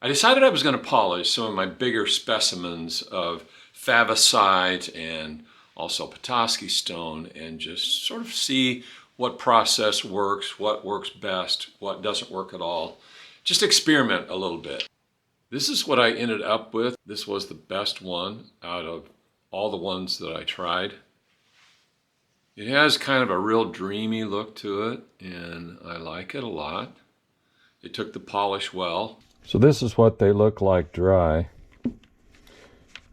I decided I was going to polish some of my bigger specimens of favicite and also Petoskey stone and just sort of see what process works, what works best, what doesn't work at all. Just experiment a little bit. This is what I ended up with. This was the best one out of all the ones that I tried. It has kind of a real dreamy look to it, and I like it a lot. It took the polish well. So this is what they look like dry.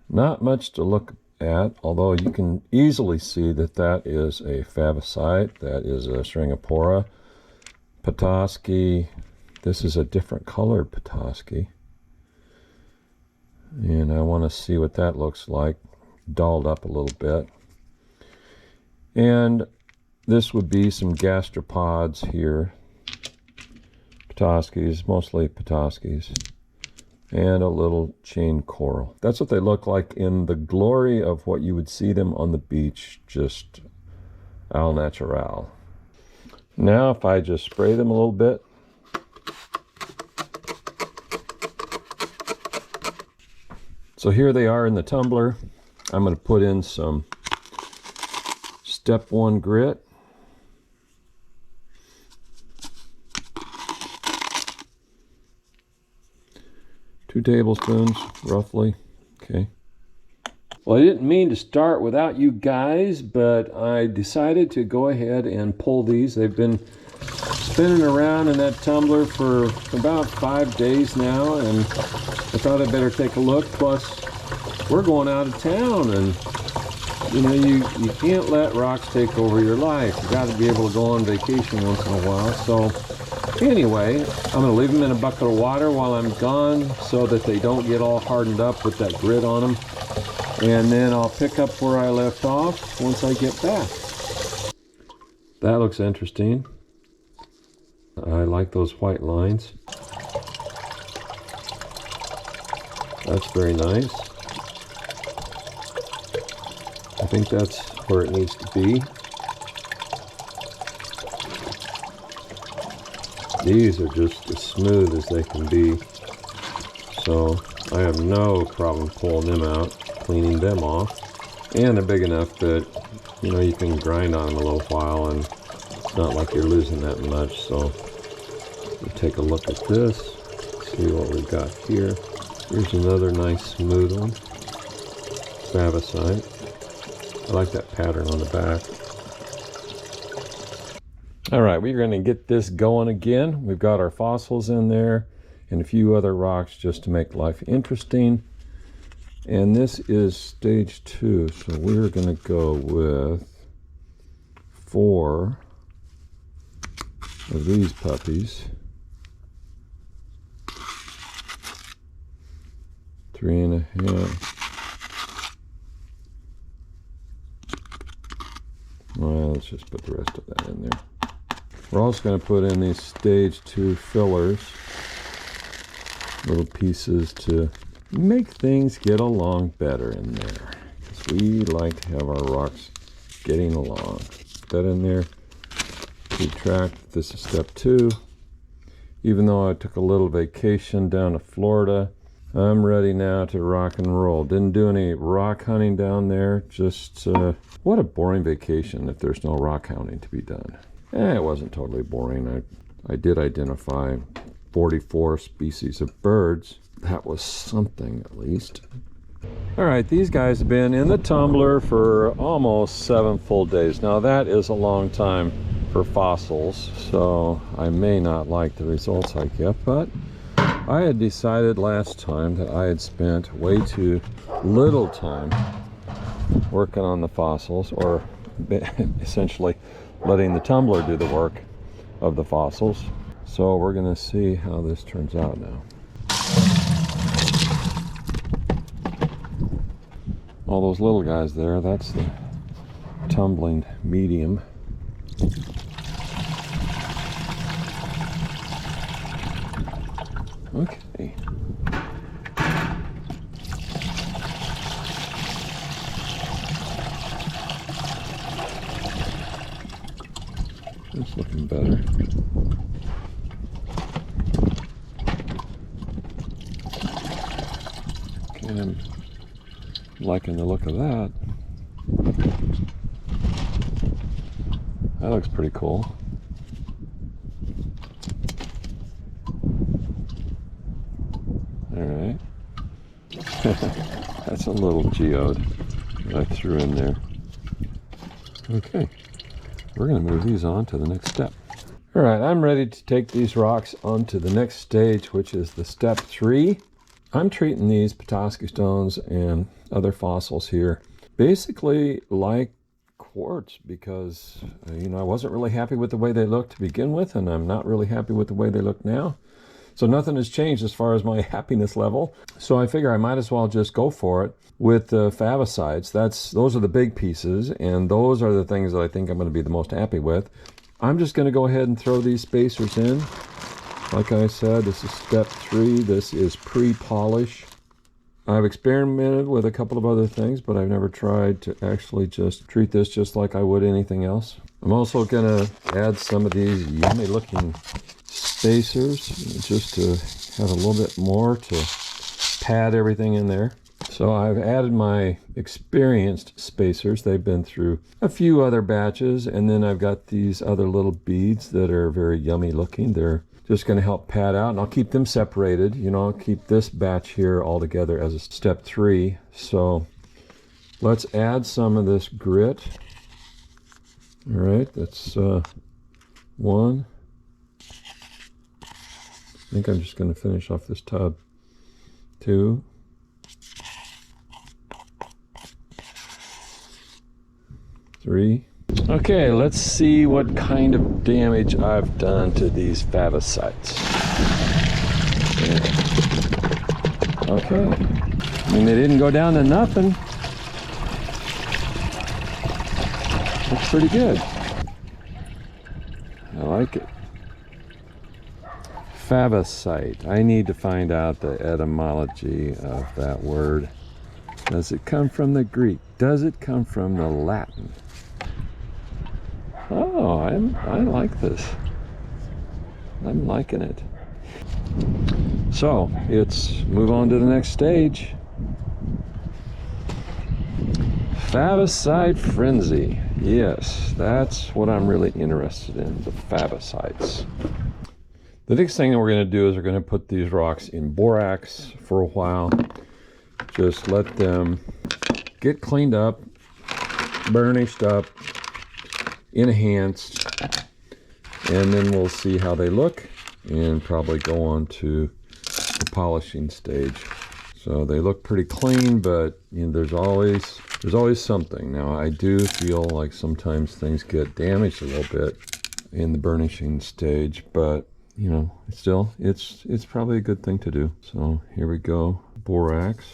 Not much to look at, although you can easily see that that is a favicite, that is a stringopora. Petoskey, this is a different colored Petoskey. And I want to see what that looks like, dolled up a little bit. And this would be some gastropods here. Petoskies, mostly Petoskies, and a little chain coral. That's what they look like in the glory of what you would see them on the beach, just au natural. Now if I just spray them a little bit. So here they are in the tumbler. I'm going to put in some Step 1 grit. Two tablespoons, roughly. Okay. Well, I didn't mean to start without you guys, but I decided to go ahead and pull these. They've been spinning around in that tumbler for about 5 days now, and I thought I'd better take a look. Plus, we're going out of town, and you know, you can't let rocks take over your life. You got to be able to go on vacation once in a while. So anyway, I'm going to leave them in a bucket of water while I'm gone so that they don't get all hardened up with that grit on them. And then I'll pick up where I left off once I get back. That looks interesting. I like those white lines. That's very nice. I think that's where it needs to be. These are just as smooth as they can be, so I have no problem pulling them out, cleaning them off, and they're big enough that, you know, you can grind on them a little while and it's not like you're losing that much. So we'll take a look at this, see what we've got here. Here's another nice smooth one, favicite. I like that pattern on the back. All right, we're going to get this going again. We've got our fossils in there and a few other rocks just to make life interesting. And this is stage 2, so we're going to go with 4 of these puppies. 3.5. Well, let's just put the rest of that in there. We're also going to put in these stage 2 fillers, little pieces to make things get along better in there, because we like to have our rocks getting along. Put that in there. Keep track. This is step 2. Even though I took a little vacation down to Florida, I'm ready now to rock and roll. Didn't do any rock hunting down there. Just what a boring vacation if there's no rock hunting to be done. It wasn't totally boring. I did identify 44 species of birds. That was something, at least. All right, these guys have been in the tumbler for almost 7 full days. Now that is a long time for fossils, so I may not like the results I get, but I had decided last time that I had spent way too little time working on the fossils, or essentially letting the tumbler do the work of the fossils. So we're going to see how this turns out now. All those little guys there, that's the tumbling medium. Okay. It's looking better. And I'm liking the look of that. That looks pretty cool. All right. That's a little geode that I threw in there. Okay, we're going to move these on to the next step. All right, I'm ready to take these rocks onto the next stage, which is the step 3. I'm treating these Petoskey stones and other fossils here basically like quartz because, you know, I wasn't really happy with the way they looked to begin with, and I'm not really happy with the way they look now. So nothing has changed as far as my happiness level. So I figure I might as well just go for it with the favosites. Those are the big pieces, and those are the things that I think I'm going to be the most happy with. I'm just going to go ahead and throw these spacers in. Like I said, this is step 3. This is pre-polish. I've experimented with a couple of other things, but I've never tried to actually just treat this just like I would anything else. I'm also going to add some of these yummy looking spacers just to have a little bit more to pad everything in there. So I've added my experienced spacers. They've been through a few other batches, and then I've got these other little beads that are very yummy looking. They're just going to help pad out, and I'll keep them separated. You know, I'll keep this batch here all together as a step 3. So let's add some of this grit. All right, that's 1. I think I'm just going to finish off this tub. 2. 3. Okay, let's see what kind of damage I've done to these favosites. Okay. I mean, they didn't go down to nothing. Looks pretty good. I like it. Favosite. I need to find out the etymology of that word. Does it come from the Greek? Does it come from the Latin? Oh, I like this. I'm liking it. So, let's move on to the next stage. Favosite frenzy. Yes, that's what I'm really interested in, the favosites. The next thing that we're going to do is we're going to put these rocks in borax for a while. Just let them get cleaned up, burnished up, enhanced, and then we'll see how they look and probably go on to the polishing stage. So they look pretty clean, but you know, there's always something. Now I do feel like sometimes things get damaged a little bit in the burnishing stage, but you know, it's probably a good thing to do. So here we go, borax.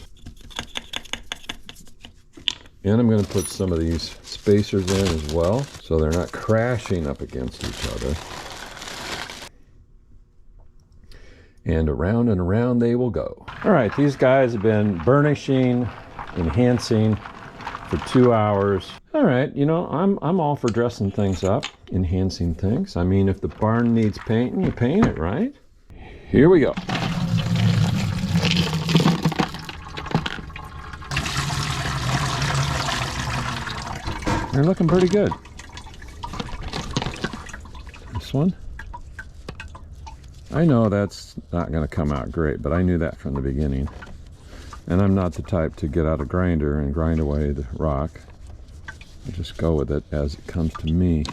And I'm going to put some of these spacers in as well, so they're not crashing up against each other. And around they will go. All right, these guys have been burnishing, enhancing for 2 hours. All right, you know, I'm all for dressing things up, enhancing things. I mean, if the barn needs painting, you paint it, right? Here we go. They're looking pretty good. This one. I know that's not going to come out great, but I knew that from the beginning. And I'm not the type to get out a grinder and grind away the rock. I just go with it as it comes to me.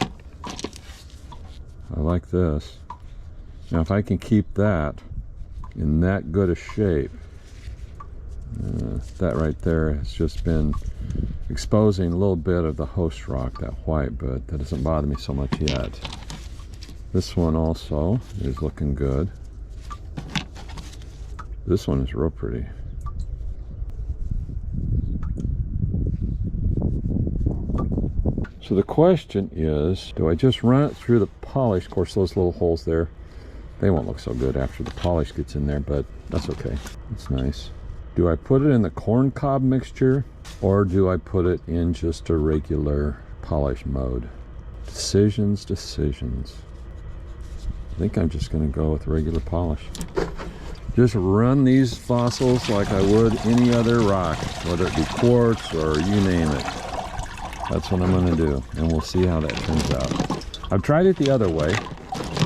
I like this. Now if I can keep that in that good a shape, that right there has just been exposing a little bit of the host rock, that white, but that doesn't bother me so much yet. This one also is looking good. This one is real pretty. So the question is, do I just run it through the polish? Of course, those little holes there, they won't look so good after the polish gets in there, but that's okay. It's nice. Do I put it in the corn cob mixture, or do I put it in just a regular polish mode? Decisions. I think I'm just going to go with regular polish. Just run these fossils like I would any other rock, whether it be quartz or you name it. That's what I'm gonna do, and we'll see how that turns out. I've tried it the other way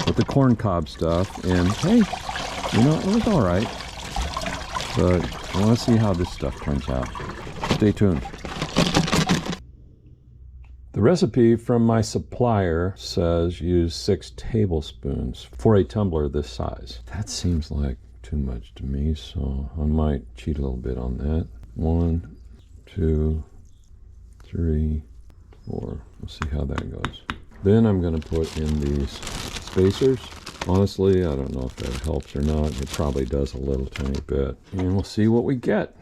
with the corn cob stuff, and hey, you know, it was all right. But I want to see how this stuff turns out. Stay tuned. The recipe from my supplier says use 6 tablespoons for a tumbler this size. That seems like too much to me, so I might cheat a little bit on that. 1, 2, 3, 4. We'll see how that goes. Then I'm going to put in these spacers. Honestly, I don't know if that helps or not. It probably does a little tiny bit. And we'll see what we get.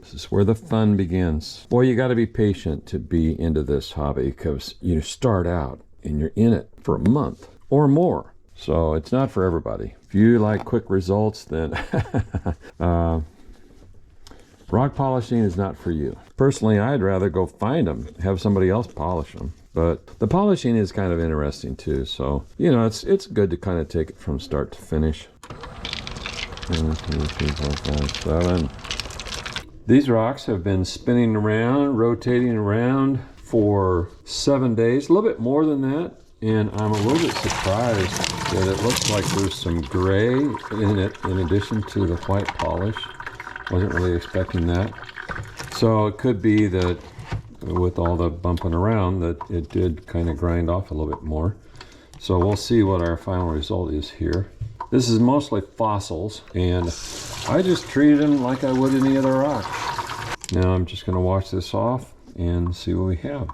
This is where the fun begins. Boy, you got to be patient to be into this hobby, because you start out and you're in it for a month or more. So it's not for everybody. If you like quick results, then rock polishing is not for you. Personally, I'd rather go find them, have somebody else polish them. But the polishing is kind of interesting too. So, you know, it's good to kind of take it from start to finish. 1, 2, 3, 4, 5, 7. These rocks have been spinning around, rotating around for 7 days, a little bit more than that. And I'm a little bit surprised that it looks like there's some gray in it in addition to the white polish. Wasn't really expecting that. So it could be that with all the bumping around that it did kind of grind off a little bit more. So we'll see what our final result is here. This is mostly fossils, and I just treated them like I would any other rock. Now I'm just going to wash this off and see what we have.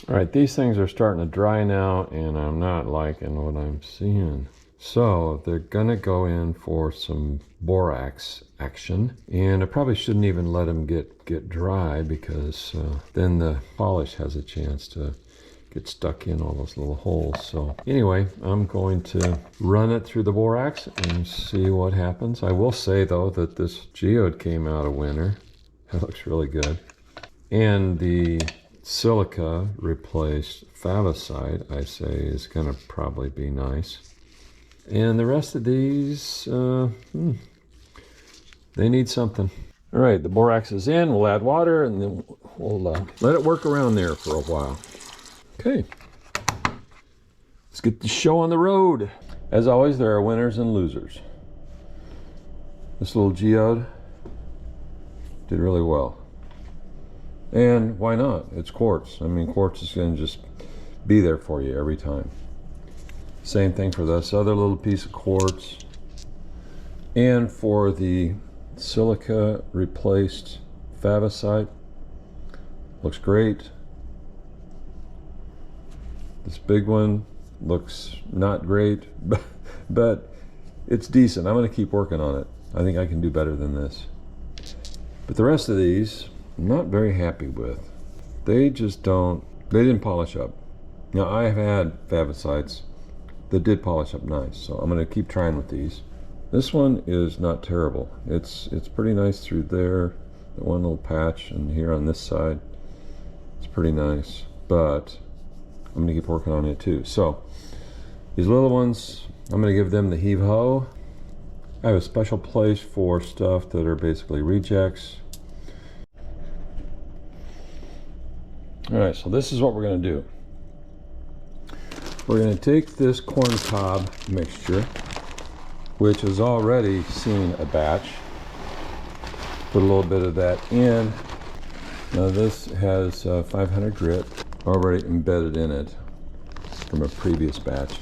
All right, these things are starting to dry now, and I'm not liking what I'm seeing. So they're gonna go in for some borax action, and I probably shouldn't even let them get dry, because then the polish has a chance to get stuck in all those little holes. So anyway, I'm going to run it through the borax and see what happens. I will say though that this geode came out a winner. It looks really good, and the silica replaced favicite, I say, is gonna probably be nice. And the rest of these, they need something. All right, the borax is in. We'll add water, and then we'll let it work around there for a while. Okay, let's get the show on the road. As always, there are winners and losers. This little geode did really well. And why not? It's quartz. I mean, quartz is going to just be there for you every time. Same thing for this other little piece of quartz. And for the silica replaced favicite, looks great. This big one looks not great, but it's decent. I'm going to keep working on it. I think I can do better than this. But the rest of these, I'm not very happy with. They didn't polish up. Now, I have had favicites that did polish up nice, so I'm going to keep trying with these. This one is not terrible. It's pretty nice through there, the one little patch, and here on this side, it's pretty nice, but I'm going to keep working on it too. So these little ones, I'm going to give them the heave-ho. I have a special place for stuff that are basically rejects. All right, so this is what we're going to do. We're going to take this corn cob mixture, which has already seen a batch, put a little bit of that in. Now this has 500 grit already embedded in it from a previous batch.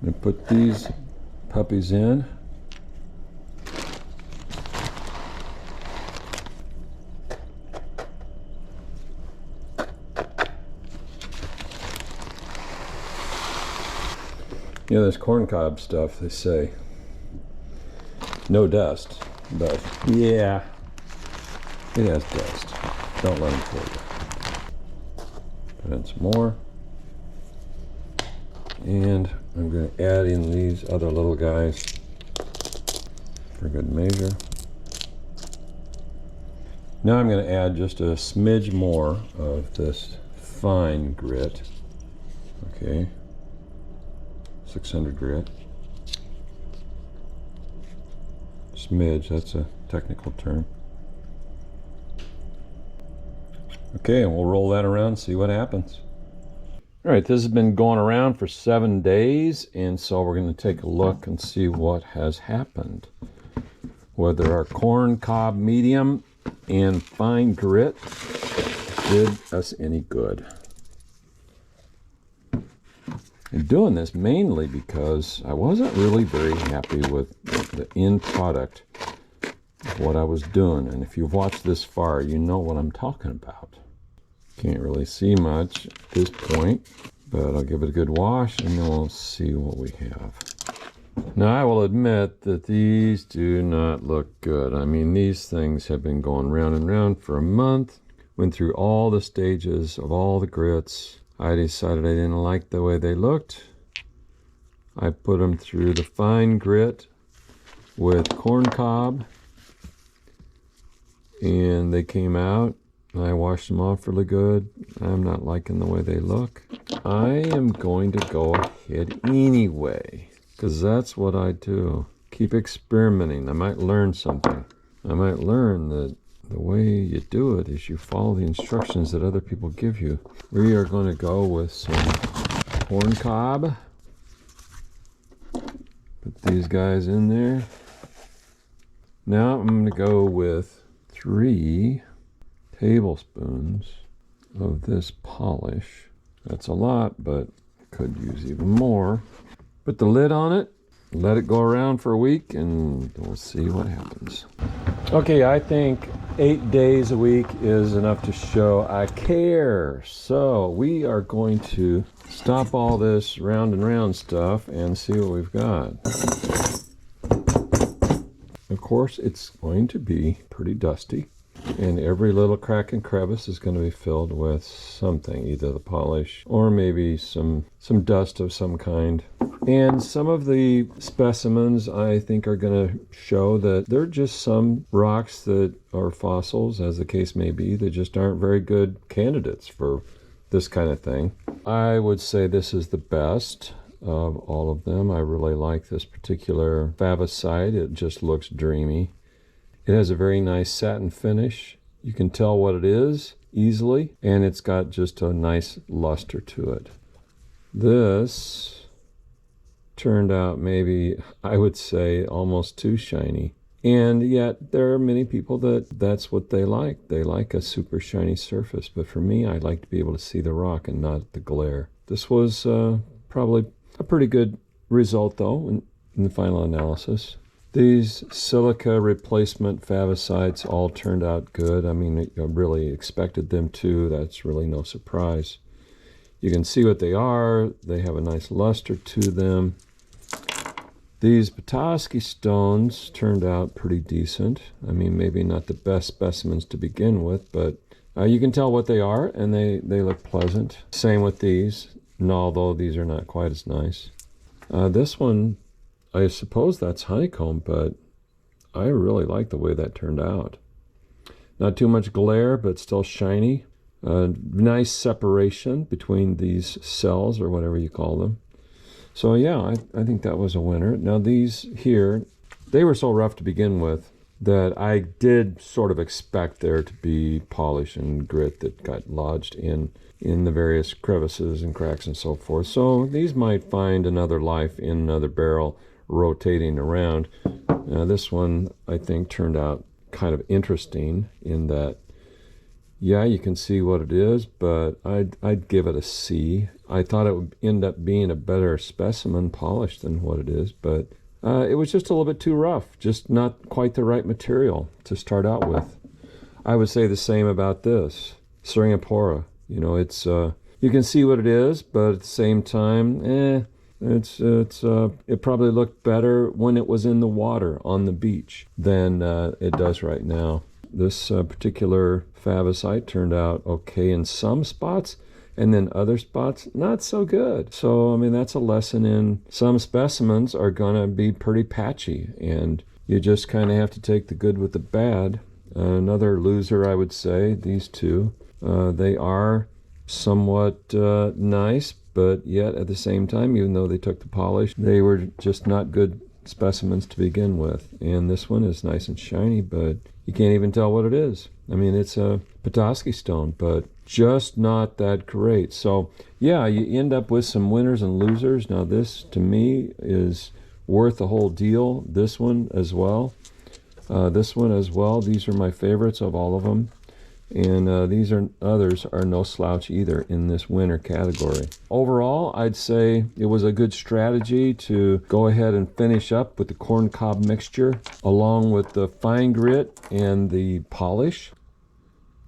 I'm going to put these puppies in. You know, this corncob stuff, they say no dust, but yeah, it has dust. Don't let them fool you. Put in some more. And I'm going to add in these other little guys for good measure. Now I'm going to add just a smidge more of this fine grit. Okay. 600 grit. Smidge, that's a technical term. Okay, and we'll roll that around and see what happens. All right, this has been going around for 7 days, and so we're going to take a look and see what has happened. Whether our corn cob medium and fine grit did us any good. I'm doing this mainly because I wasn't really very happy with the end product of what I was doing. And if you've watched this far, you know what I'm talking about. Can't really see much at this point, but I'll give it a good wash and then we'll see what we have. Now, I will admit that these do not look good. I mean, these things have been going round and round for a month. Went through all the stages of all the grits. I decided I didn't like the way they looked. I put them through the fine grit with corn cob, and they came out. I washed them off really good. I'm not liking the way they look. I am going to go ahead anyway, because that's what I do. Keep experimenting. I might learn something. I might learn that the way you do it is you follow the instructions that other people give you. We are going to go with some corn cob. Put these guys in there. Now I'm going to go with 3 tablespoons of this polish. That's a lot, but could use even more. Put the lid on it, let it go around for a week, and we'll see what happens. Okay, I think 8 days a week is enough to show I care. So we are going to stop all this round and round stuff and see what we've got. Of course, it's going to be pretty dusty, and every little crack and crevice is going to be filled with something, either the polish or maybe some dust of some kind. And some of the specimens I think are going to show that they're just some rocks that are fossils, as the case may be. They just aren't very good candidates for this kind of thing. I would say this is the best of all of them. I really like this particular favicite. It just looks dreamy. It has a very nice satin finish. You can tell what it is easily, and it's got just a nice luster to it. This turned out maybe, I would say, almost too shiny. And yet there are many people that's what they like. They like a super shiny surface. But for me, I like to be able to see the rock and not the glare. This was probably a pretty good result, though, in the final analysis. These silica replacement favicites all turned out good. I mean, I really expected them to. That's really no surprise. You can see what they are. They have a nice luster to them. These Petoskey stones turned out pretty decent. I mean, maybe not the best specimens to begin with, but you can tell what they are, and they look pleasant. Same with these, and although these are not quite as nice. This one, I suppose that's honeycomb, but I really like the way that turned out. Not too much glare, but still shiny. Nice separation between these cells, or whatever you call them. So yeah, I think that was a winner. Now these here, they were so rough to begin with that I did sort of expect there to be polish and grit that got lodged in the various crevices and cracks and so forth. So these might find another life in another barrel rotating around. This one, I think, turned out kind of interesting in that, yeah, you can see what it is, but I'd give it a C. I thought it would end up being a better specimen polish than what it is, but it was just a little bit too rough, just not quite the right material to start out with. I would say the same about this, Syringapora. You know, it's you can see what it is, but at the same time, it probably looked better when it was in the water on the beach than it does right now. This particular favicite turned out okay in some spots, and then other spots not so good. So I mean, that's a lesson in some specimens are gonna be pretty patchy, and you just kind of have to take the good with the bad. Another loser, I would say, these two, they are somewhat nice, but yet at the same time, even though they took the polish, they were just not good specimens to begin with. And this one is nice and shiny, but you can't even tell what it is. I mean, it's a Petoskey stone, but just not that great. So yeah, you end up with some winners and losers. Now this, to me, is worth the whole deal. This one as well. This one as well. These are my favorites of all of them. And these others are no slouch either in this winner category. Overall, I'd say it was a good strategy to go ahead and finish up with the corn cob mixture along with the fine grit and the polish.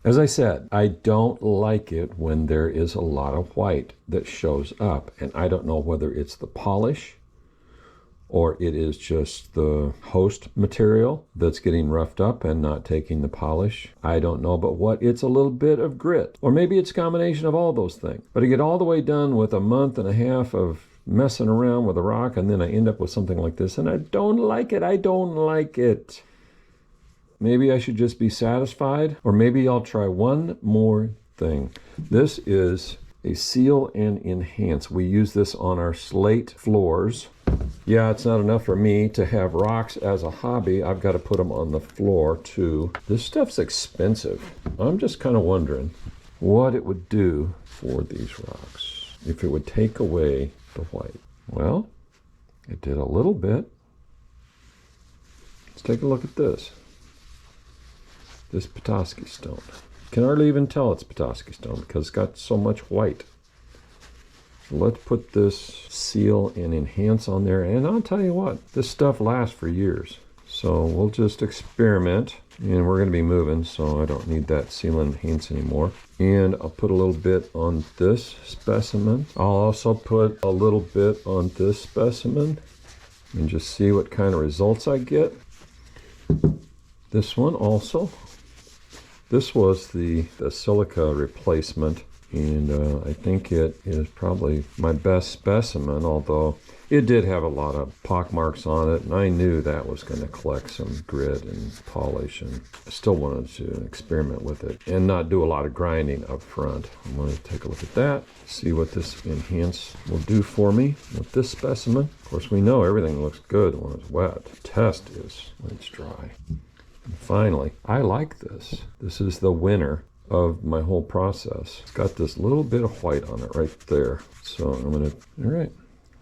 As I said, I don't like it when there is a lot of white that shows up, and I don't know whether it's the polish or it is just the host material that's getting roughed up and not taking the polish. I don't know, but what? It's a little bit of grit. Or maybe it's a combination of all those things. But I get all the way done with a month and a half of messing around with a rock, and then I end up with something like this, and I don't like it. I don't like it. Maybe I should just be satisfied, or maybe I'll try one more thing. This is a seal and enhance. We use this on our slate floors. Yeah, it's not enough for me to have rocks as a hobby. I've got to put them on the floor too. This stuff's expensive. I'm just kind of wondering what it would do for these rocks if it would take away the white. Well, it did a little bit. Let's take a look at this. This Petoskey stone. You can hardly even tell it's Petoskey stone because it's got so much white. So let's put this seal and enhance on there, and I'll tell you what, this stuff lasts for years. So we'll just experiment, and we're going to be moving, so I don't need that seal and enhance anymore. And I'll put a little bit on this specimen. I'll also put a little bit on this specimen and just see what kind of results I get. This one also. This was the silica replacement, and I think it is probably my best specimen, although it did have a lot of pock marks on it, and I knew that was going to collect some grit and polish, and I still wanted to experiment with it and not do a lot of grinding up front. I'm going to take a look at that, see what this enhance will do for me with this specimen. Of course, we know everything looks good when it's wet. The test is when it's dry. And finally, I like this. This is the winner of my whole process. It's got this little bit of white on it right there. So I'm gonna, all right,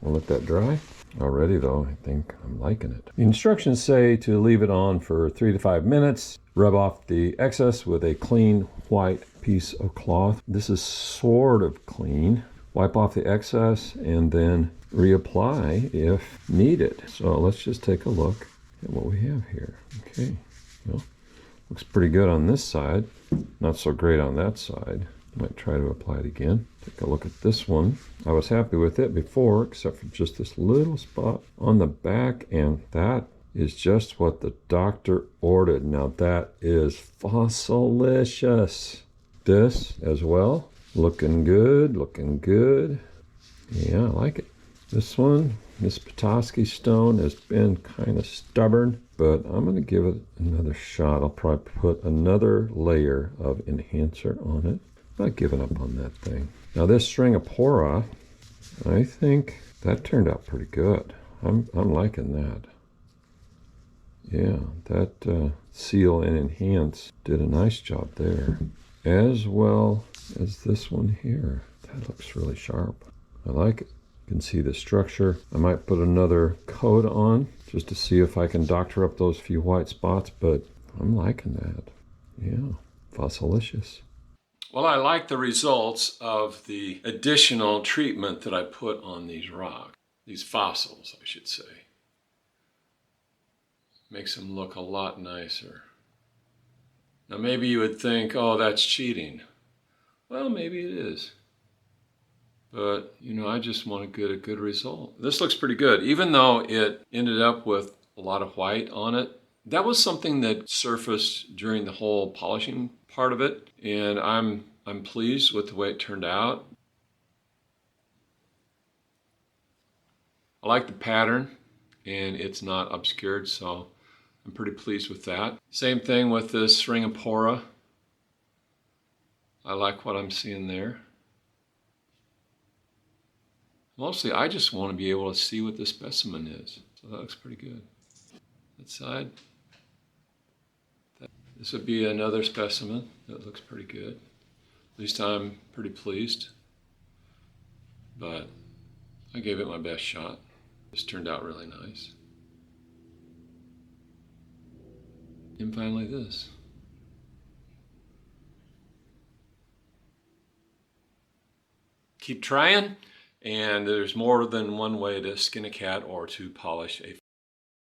we'll let that dry. Already though, I think I'm liking it. The instructions say to leave it on for 3 to 5 minutes, rub off the excess with a clean white piece of cloth. This is sort of clean. Wipe off the excess and then reapply if needed. So let's just take a look at what we have here. Okay. Well, looks pretty good on this side, not so great on that side. Might try to apply it again. Take a look at this one. I was happy with it before, except for just this little spot on the back, and that is just what the doctor ordered. Now that is fossilicious. This as well, looking good, looking good. Yeah, I like it. This one, this Petoskey stone has been kind of stubborn, but I'm going to give it another shot. I'll probably put another layer of enhancer on it. I'm not giving up on that thing. Now this Stringapora, I think that turned out pretty good. I'm liking that. Yeah, that seal and enhance did a nice job there, as well as this one here. That looks really sharp. I like it. You can see the structure. I might put another coat on just to see if I can doctor up those few white spots, but I'm liking that. Yeah, fossilicious. Well, I like the results of the additional treatment that I put on these rocks, these fossils, I should say. Makes them look a lot nicer. Now maybe you would think, oh, that's cheating. Well, maybe it is. But, you know, I just want to get a good result. This looks pretty good. Even though it ended up with a lot of white on it, that was something that surfaced during the whole polishing part of it. And I'm pleased with the way it turned out. I like the pattern, and it's not obscured, so I'm pretty pleased with that. Same thing with this Stringapora. I like what I'm seeing there. Mostly, I just want to be able to see what the specimen is. So that looks pretty good. That side. This would be another specimen that looks pretty good. At least I'm pretty pleased. But I gave it my best shot. This turned out really nice. And finally this. Keep trying, and there's more than one way to skin a cat or to polish a